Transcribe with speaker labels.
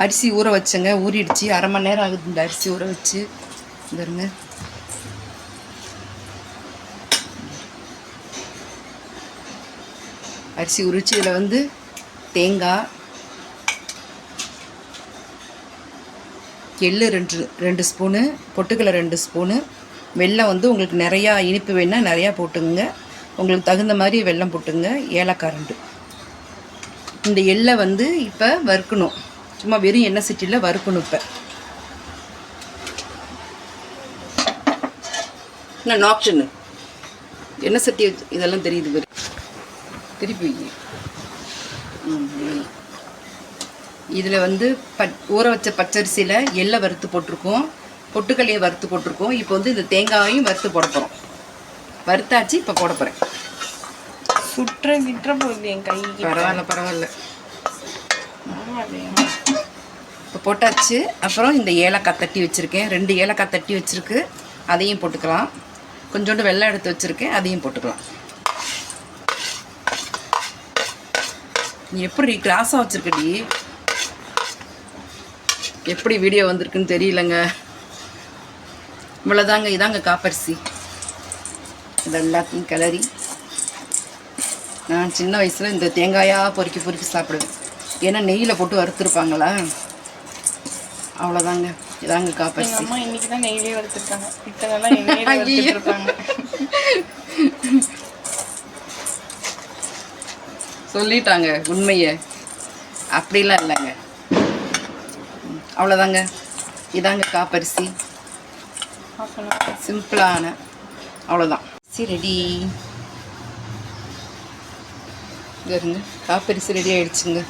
Speaker 1: அரிசி ஊற வச்சேங்க, ஊறிடுச்சு. அரை மணி நேரம் ஆகுது இந்த அரிசி ஊற வச்சு. இந்தருங்க, அரிசி உரிச்சு இதில் வந்து தேங்காய், எள்ளு 2 ஸ்பூனு, பொட்டுக்கடலை 2 ஸ்பூனு, வெல்லம் வந்து உங்களுக்கு நிறையா இனிப்பு வேணால் நிறையா போட்டுங்க, உங்களுக்கு தகுந்த மாதிரி வெல்லம் போட்டுங்க, ஏலக்காய் 2. இந்த எள்ளை வந்து இப்போ வறுக்கணும், சும்மா வெறும் எண்ணெய் சட்டியில் வறுக்கணும். இப்போ நான் நாக்ஷன்னு எண்ணெய் சட்டி இதெல்லாம் தெரியுது வெறும் திருப்பி இதில் வந்து ஊற வச்ச பச்சரிசியில் எள்ளை வறுத்து போட்டிருக்கோம், பொட்டுக்கல்லையை வறுத்து போட்டிருக்கோம். இப்போ வந்து இந்த தேங்காயையும் வறுத்து போட போகிறோம். வறுத்தாச்சு, இப்போ போட போகிறேன்.
Speaker 2: விட்டுற போகுது என் கை.
Speaker 1: பரவாயில்ல. இப்போ போட்டாச்சு. அப்புறம் இந்த ஏலக்காய் தட்டி வச்சுருக்கேன், 2 ஏலக்காய் தட்டி வச்சுருக்கு, அதையும் போட்டுக்கலாம். கொஞ்சோண்டு வெல்லம் எடுத்து வச்சுருக்கேன், அதையும் போட்டுக்கலாம். நீ எப்படி கிளாஸாக வச்சுருக்கடி, எப்படி வீடியோ வந்திருக்குன்னு தெரியலங்க. இவ்வளோதாங்க, இதாங்க காப்பரிசி. இது எல்லாத்தையும் கிளறி, நான் சின்ன வயசில் இந்த தேங்காயாக பொறுக்கி சாப்பிடுவேன். ஏன்னா நெய்யில் போட்டு வறுத்துருப்பாங்களா, அவ்வளோதாங்க. இதாங்க காப்பரிசி.
Speaker 2: அம்மா இன்னைக்கு தான் நெய்யிலே வறுத்துருக்காங்க, இத்தனைலாம் எண்ணெயிலே வறுத்துருப்பாங்க.
Speaker 1: சொல்லிட்டாங்க உண்மையை, அப்படிலாம் இல்லைங்க. அவ்வளோதாங்க, இதாங்க காப்பரிசி. சிம்பிளான அவ்வளோதான். சரி, ரெடி. இருங்க, காப்பரிசி ரெடி ஆகிடுச்சுங்க.